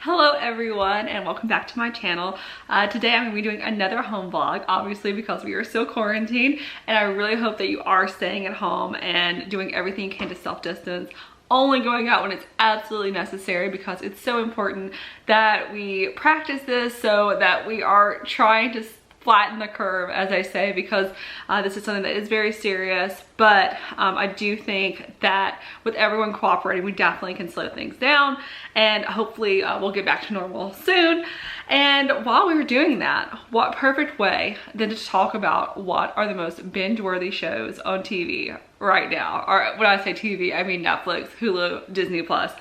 Hello everyone and welcome back to my channel. Today I'm going to be doing another home vlog, obviously because we are still quarantined, and I really hope that you are staying at home and doing everything you can to self-distance, only going out when it's absolutely necessary, because it's so important that we practice this so that we are trying to flatten the curve, as I say, because this is something that is very serious. But I do think that with everyone cooperating, we definitely can slow things down, and hopefully we'll get back to normal soon. And while we were doing that, what perfect way than to talk about what are the most binge-worthy shows on TV right now. Or when I say TV, I mean Netflix, Hulu, Disney Plus.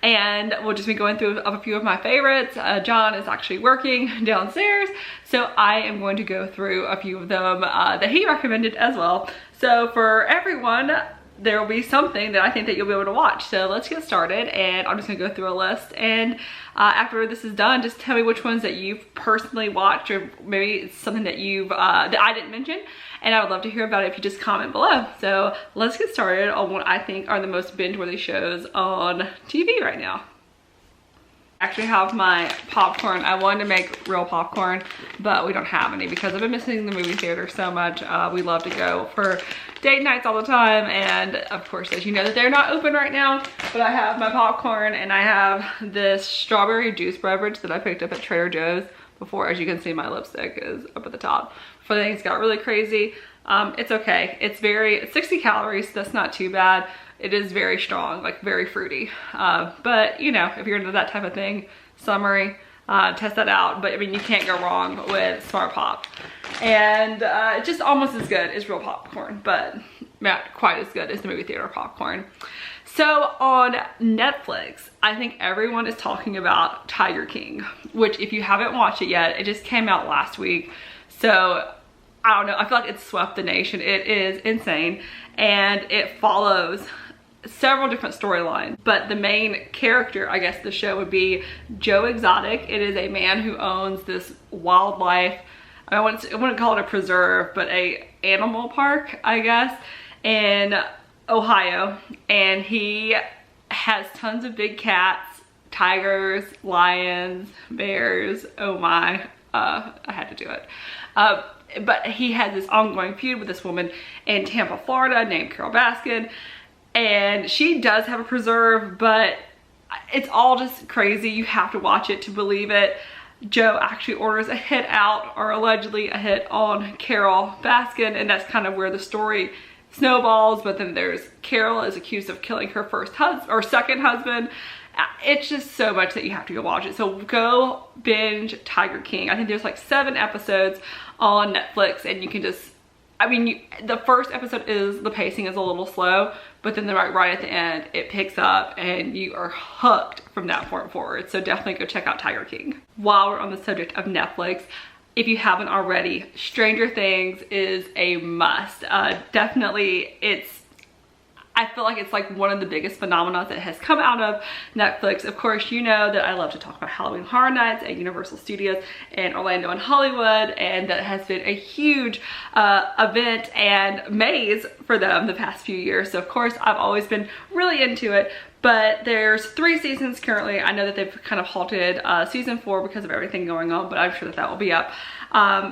And we'll just be going through a few of my favorites. John is actually working downstairs, so I am going to go through a few of them that he recommended as well. So for everyone, there will be something that I think that you'll be able to watch. So let's get started, and I'm just gonna go through a list, and after this is done, just tell me which ones that you've personally watched, or maybe it's something that you've that I didn't mention, and I would love to hear about it if you just comment below. So let's get started on what I think are the most binge-worthy shows on TV right now. I actually have my popcorn. I wanted to make real popcorn, but we don't have any because I've been missing the movie theater so much. We love to go for date nights all the time, and of course, as you know, that they're not open right now. But I have my popcorn, and I have this strawberry juice beverage that I picked up at Trader Joe's before. As you can see, my lipstick is up at the top before things got really crazy. It's okay. It's 60 calories, so that's not too bad. It is very strong, like very fruity. But you know, if you're into that type of thing, summery, test that out. But I mean, you can't go wrong with Smart Pop. And it's just almost as good as real popcorn, but not quite as good as the movie theater popcorn. So on Netflix, I think everyone is talking about Tiger King, which if you haven't watched it yet, it just came out last week. So I don't know, I feel like it's swept the nation. It is insane, and it follows several different storylines, but the main character, I guess the show would be Joe Exotic. It is a man who owns this wildlife, I wouldn't call it a preserve, but a animal park, I guess, in Ohio, and he has tons of big cats, tigers, lions, bears. Oh my, I had to do it. But he has this ongoing feud with this woman in Tampa, Florida named Carol Baskin, and she does have a preserve, but it's all just crazy. You have to watch it to believe it. Joe actually orders a hit out, or allegedly a hit on Carol Baskin, and that's kind of where the story snowballs. But then there's Carol is accused of killing her second husband. It's just so much that you have to go watch it. So go binge Tiger King. I think there's like 7 episodes on Netflix, and you can just, I mean, the first episode the pacing is a little slow, but then right at the end, it picks up and you are hooked from that point forward. So definitely go check out Tiger King. While we're on the subject of Netflix, if you haven't already, Stranger Things is a must. Definitely, I feel like it's like one of the biggest phenomena that has come out of Netflix. Of course, you know that I love to talk about Halloween Horror Nights at Universal Studios in Orlando and Hollywood, and that has been a huge event and maze for them the past few years. So of course, I've always been really into it. But there's 3 seasons currently. I know that they've kind of halted season 4 because of everything going on, but I'm sure that will be up.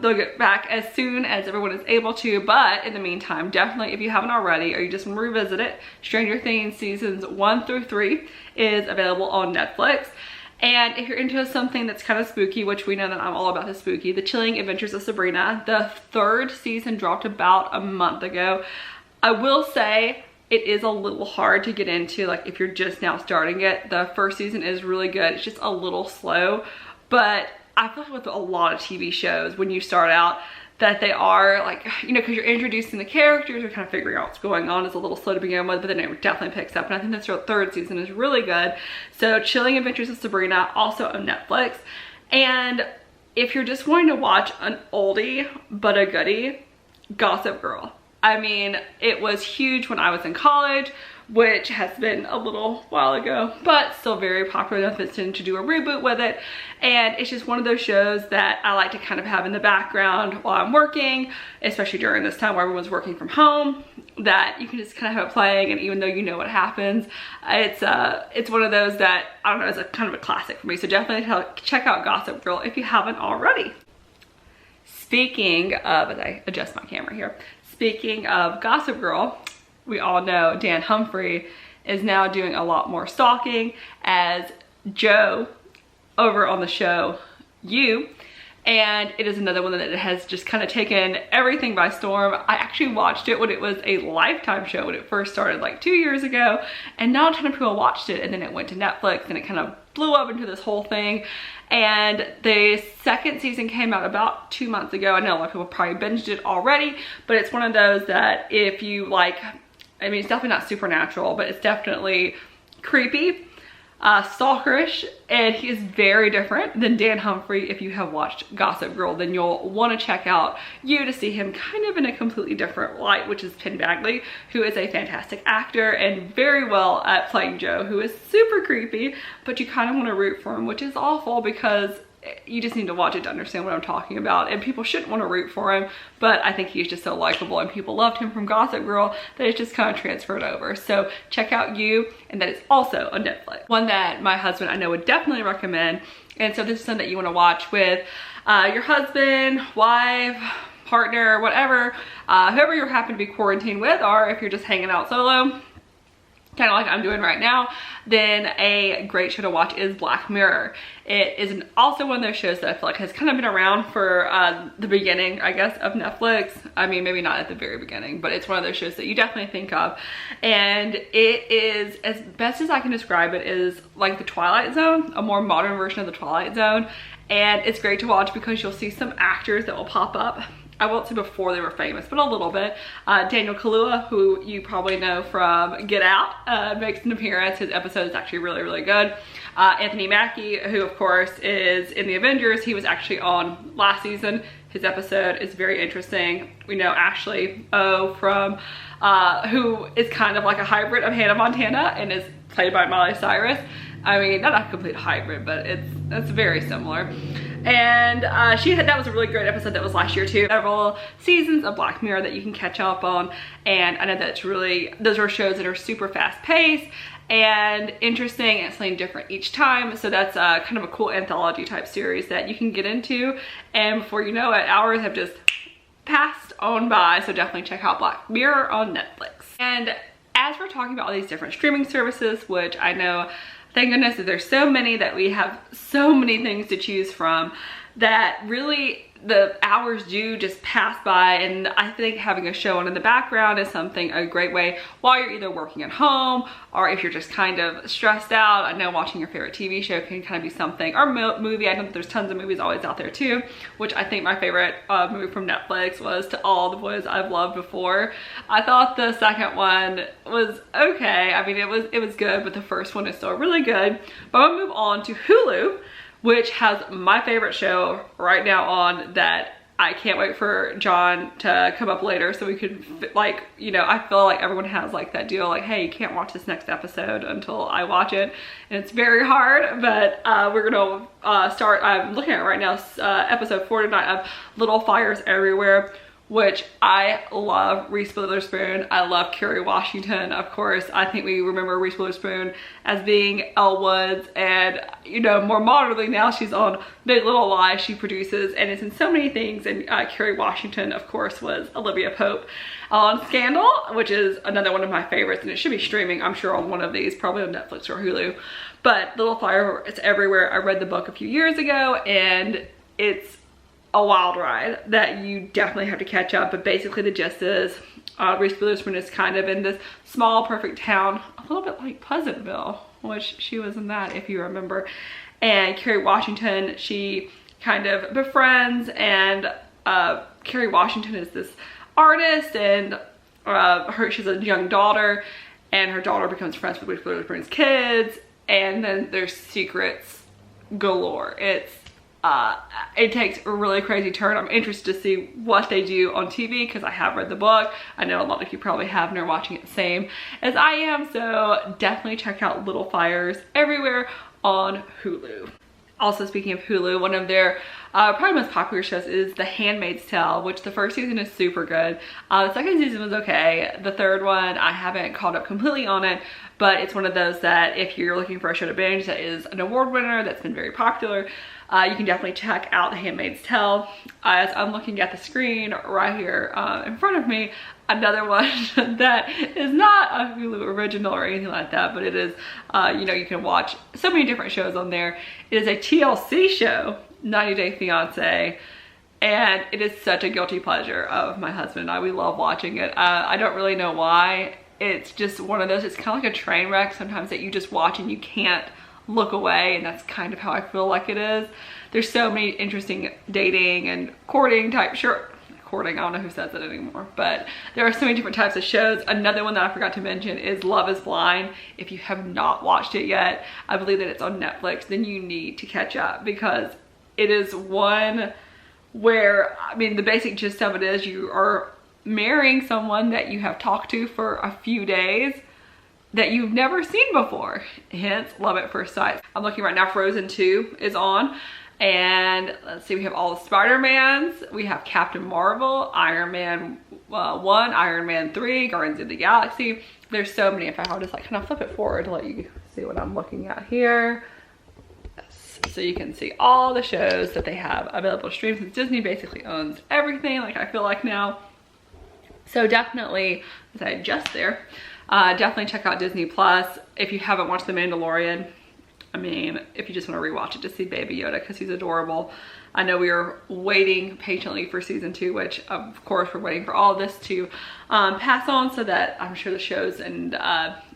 They'll get back as soon as everyone is able to, but in the meantime, definitely, if you haven't already or you just want to revisit it, Stranger Things seasons 1 through 3 is available on Netflix. And if you're into something that's kind of spooky, which we know that I'm all about the spooky, The Chilling Adventures of Sabrina, the 3rd season dropped about a month ago. I will say, it is a little hard to get into, like if you're just now starting it. The 1st season is really good. It's just a little slow, but I feel like with a lot of TV shows, when you start out, that they are like, you know, because you're introducing the characters, you're kind of figuring out what's going on. It's a little slow to begin with, but then it definitely picks up. And I think this 3rd season is really good. So Chilling Adventures of Sabrina, also on Netflix. And if you're just wanting to watch an oldie but a goodie, Gossip Girl. I mean, it was huge when I was in college, which has been a little while ago, but still very popular enough to do a reboot with it. And it's just one of those shows that I like to kind of have in the background while I'm working, especially during this time where everyone's working from home, that you can just kind of have it playing, and even though you know what happens, it's one of those that, I don't know, it's a kind of a classic for me. So definitely check out Gossip Girl if you haven't already. Speaking of, as I adjust my camera here, speaking of Gossip Girl, we all know Dan Humphrey is now doing a lot more stalking as Joe over on the show You, and it is another one that has just kind of taken everything by storm. I actually watched it when it was a Lifetime show when it first started like 2 years ago, and not a ton of people watched it, and then it went to Netflix and it kind of blew up into this whole thing. And the second season came out about 2 months ago. I know a lot of people probably binged it already, but it's one of those that if you like, I mean, it's definitely not supernatural, but it's definitely creepy, stalkerish, and he is very different than Dan Humphrey. If you have watched Gossip Girl, then you'll want to check out You to see him kind of in a completely different light, which is Penn Badgley, who is a fantastic actor and very well at playing Joe, who is super creepy, but you kind of want to root for him, which is awful because you just need to watch it to understand what I'm talking about, and people shouldn't want to root for him, but I think he's just so likable and people loved him from Gossip Girl that it's just kind of transferred over. So check out You, and that is also on Netflix. One that my husband I know would definitely recommend, and so this is something that you want to watch with your husband, wife, partner, whatever, whoever you happen to be quarantined with, or if you're just hanging out solo, kind of like I'm doing right now, then a great show to watch is Black Mirror. It is also one of those shows that I feel like has kind of been around for the beginning, I guess, of Netflix. I mean, maybe not at the very beginning, but it's one of those shows that you definitely think of. And it is, as best as I can describe it, is like the Twilight Zone, a more modern version of the Twilight Zone. And it's great to watch because you'll see some actors that will pop up. I won't say before they were famous, but a little bit. Daniel Kaluuya, who you probably know from Get Out, makes an appearance. His episode is actually really, really good. Anthony Mackie, who of course is in the Avengers, he was actually on last season. His episode is very interesting. We know Ashley O from, who is kind of like a hybrid of Hannah Montana and is played by Miley Cyrus. I mean, not a complete hybrid, but it's very similar. And that was a really great episode that was last year too. Several seasons of Black Mirror that you can catch up on, and I know that's really, those are shows that are super fast paced and interesting and something different each time. So that's kind of a cool anthology type series that you can get into, and before you know it, hours have just passed on by. So definitely check out Black Mirror on Netflix. And as we're talking about all these different streaming services, which I know, thank goodness that there's so many, that we have so many things to choose from, that really the hours do just pass by. And I think having a show on in the background is a great way while you're either working at home or if you're just kind of stressed out. I know watching your favorite TV show can kind of be something, or movie. I know that there's tons of movies always out there too, which I think my favorite movie from Netflix was To All the Boys I've Loved Before. I thought the second one was okay. I mean, it was good, but the first one is still really good. But I'm gonna move on to Hulu, which has my favorite show right now on, that I can't wait for John to come up later so we could, like, you know, I feel like everyone has like that deal, like, hey, you can't watch this next episode until I watch it. And it's very hard, but we're gonna start, I'm looking at it right now, episode 49 of Little Fires Everywhere, which I love. Reese Witherspoon, I love Kerry Washington, of course. I think we remember Reese Witherspoon as being Elle Woods, and you know, more modernly now she's on Big Little Lies. She produces and is in so many things, and Kerry Washington, of course, was Olivia Pope on Scandal, which is another one of my favorites, and it should be streaming, I'm sure, on one of these, probably on Netflix or Hulu. But Little Fire, it's everywhere. I read the book a few years ago, and it's a wild ride that you definitely have to catch up. But basically the gist is Reese Witherspoon is kind of in this small perfect town, a little bit like Pleasantville, which she was in that, if you remember. And Kerry Washington, she kind of befriends, and Kerry Washington is this artist, and she's a young daughter, and her daughter becomes friends with Reese Witherspoon's kids, and then there's secrets galore. It's it takes a really crazy turn. I'm interested to see what they do on TV because I have read the book. I know a lot of you probably have and are watching it the same as I am, so definitely check out Little Fires Everywhere on Hulu. Also, speaking of Hulu, one of their probably most popular shows is The Handmaid's Tale, which the first season is super good. The second season was okay. The third one, I haven't caught up completely on it, but it's one of those that if you're looking for a show to binge that is an award winner, that's been very popular, you can definitely check out The Handmaid's Tale. As I'm looking at the screen right here in front of me, another one that is not a Hulu original or anything like that, but it is, you know, you can watch so many different shows on there. It is a TLC show, 90 Day Fiance, and it is such a guilty pleasure of my husband and I. We love watching it. I don't really know why. It's just one of those, it's kind of like a train wreck sometimes that you just watch and you can't look away, and that's kind of how I feel like it is. There's so many interesting dating and courting type courting, I don't know who says it anymore, but there are so many different types of shows. Another one that I forgot to mention is Love is Blind. If you have not watched it yet, I believe that it's on Netflix, then you need to catch up because it is one where, I mean, the basic gist of it is you are marrying someone that you have talked to for a few days that you've never seen before, hence love at first sight. I'm looking right now, Frozen 2 is on, and let's see, we have all the Spider-Mans, we have Captain Marvel, Iron Man 1, Iron Man 3, Guardians of the Galaxy. There's so many. In fact, I'll just like kind of flip it forward to let you see what I'm looking at here. So you can see all the shows that they have available to stream, since Disney basically owns everything, like I feel like now. So definitely, as I adjust there, definitely check out Disney Plus. If you haven't watched The Mandalorian, I mean, if you just want to rewatch it to see Baby Yoda because he's adorable. I know we are waiting patiently for season 2, which of course we're waiting for all of this to pass on so that I'm sure the shows and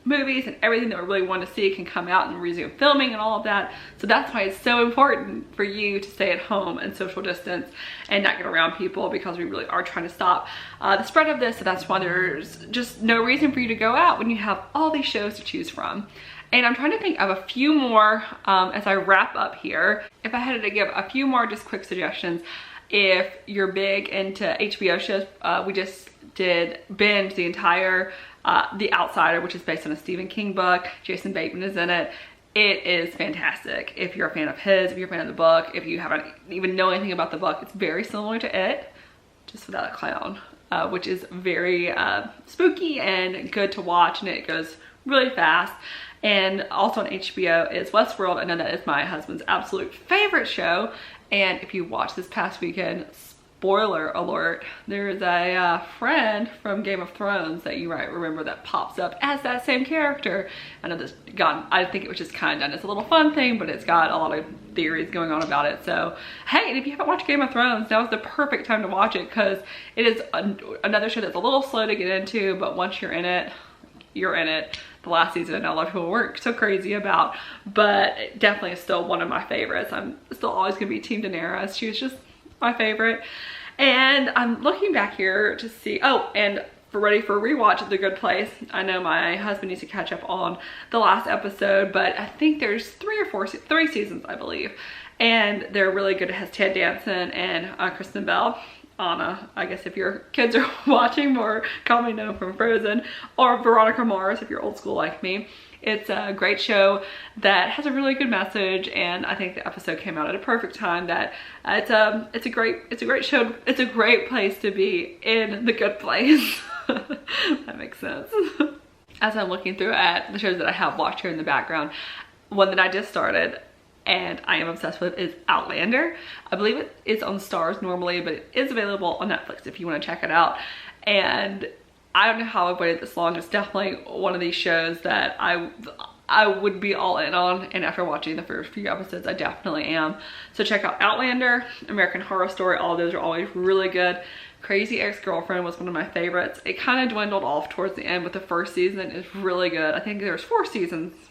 movies and everything that we really want to see can come out and resume filming and all of that. So that's why it's so important for you to stay at home and social distance and not get around people, because we really are trying to stop the spread of this. So that's why there's just no reason for you to go out when you have all these shows to choose from. And I'm trying to think of a few more as I wrap up here. If I had to give a few more just quick suggestions, if you're big into HBO shows, we just did binge the entire The Outsider, which is based on a Stephen King book. Jason Bateman is in it. It is fantastic. If you're a fan of his, if you're a fan of the book, if you haven't even know anything about the book, it's very similar to it, just without a clown, which is very spooky and good to watch, and it goes really fast. And also on HBO is Westworld. I know that is my husband's absolute favorite show. And if you watch this past weekend, spoiler alert, there is a friend from Game of Thrones that you might remember that pops up as that same character. I know this I think it was just kind of done as a little fun thing, but it's got a lot of theories going on about it. So hey, and if you haven't watched Game of Thrones, now is the perfect time to watch it, because it is another show that's a little slow to get into, but once you're in it, you're in it. The last season, I know a lot of people weren't so crazy about, but it definitely is still one of my favorites. I'm still always gonna be Team Daenerys. She was just my favorite. And I'm looking back here to see, oh, and ready for a rewatch of The Good Place. I know my husband needs to catch up on the last episode, but I think there's three seasons, I believe. And they're really good. It has Ted Danson and Kristen Bell. Anna, I guess if your kids are watching, more commonly known from Frozen, or Veronica Mars if you're old school like me. It's a great show that has a really good message, and I think the episode came out at a perfect time. That it's a great show. It's a great place to be in The Good Place. That makes sense. As I'm looking through at the shows that I have watched here in the background, one that I just started and I am obsessed with is Outlander. I believe it's on Stars normally, but it is available on Netflix if you want to check it out. And I don't know how I've waited this long. It's definitely one of these shows that I would be all in on, and after watching the first few episodes, I definitely am. So check out Outlander, American Horror Story. All of those are always really good. Crazy Ex-Girlfriend was one of my favorites. It kind of dwindled off towards the end, but the first season is really good. I think there's 4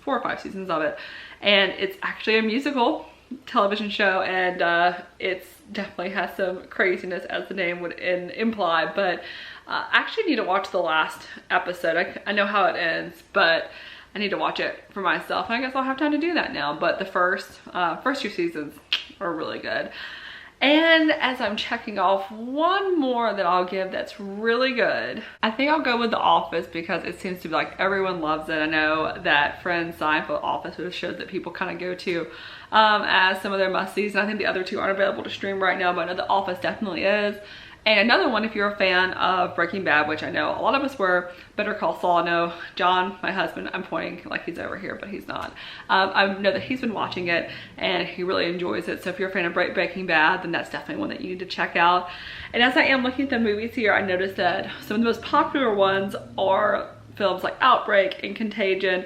or 5 seasons of it. And it's actually a musical television show, and it's definitely has some craziness, as the name would imply, but I actually need to watch the last episode. I know how it ends, but I need to watch it for myself. And I guess I'll have time to do that now. But the first 2 seasons are really good. And as I'm checking off one more that I'll give that's really good, I think I'll go with The Office because it seems to be like everyone loves it. I know that Friends, Seinfeld, Office are the shows that people kind of go to as some of their must-sees. And I think the other two aren't available to stream right now, but I know The Office definitely is. And another one, if you're a fan of Breaking Bad, which I know a lot of us were, Better Call Saul. I know John, my husband, I'm pointing like he's over here, but he's not. I know that he's been watching it and he really enjoys it. So if you're a fan of Breaking Bad, then that's definitely one that you need to check out. And as I am looking at the movies here, I noticed that some of the most popular ones are films like Outbreak and Contagion,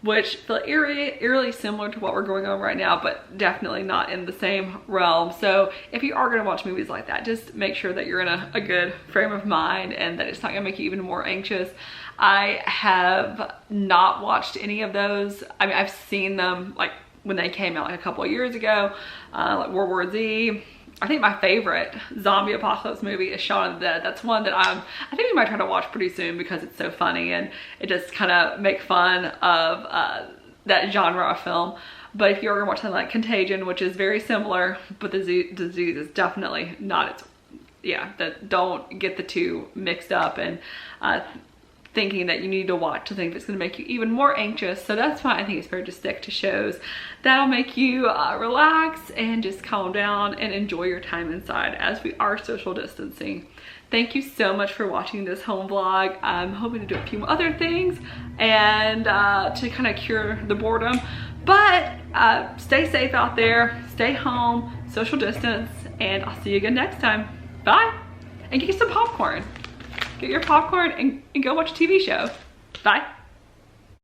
which feel eerily similar to what we're going on right now, but definitely not in the same realm. So if you are gonna watch movies like that, just make sure that you're in a good frame of mind and that it's not gonna make you even more anxious. I have not watched any of those. I mean, I've seen them like when they came out like a couple of years ago, like World War Z. I think my favorite zombie apocalypse movie is Shaun of the Dead. That's one that I think we might try to watch pretty soon because it's so funny and it just kind of make fun of that genre of film. But if you're gonna watch something like Contagion, which is very similar, but the disease is definitely not its, don't get the two mixed up and thinking that you need to watch something that's going to make you even more anxious. So that's why I think it's better to stick to shows that'll make you relax and just calm down and enjoy your time inside as we are social distancing. Thank you so much for watching this home vlog. I'm hoping to do a few other things and to kind of cure the boredom. But stay safe out there, stay home, social distance, and I'll see you again next time. Bye, and get some popcorn. Get your popcorn and go watch a TV show. Bye.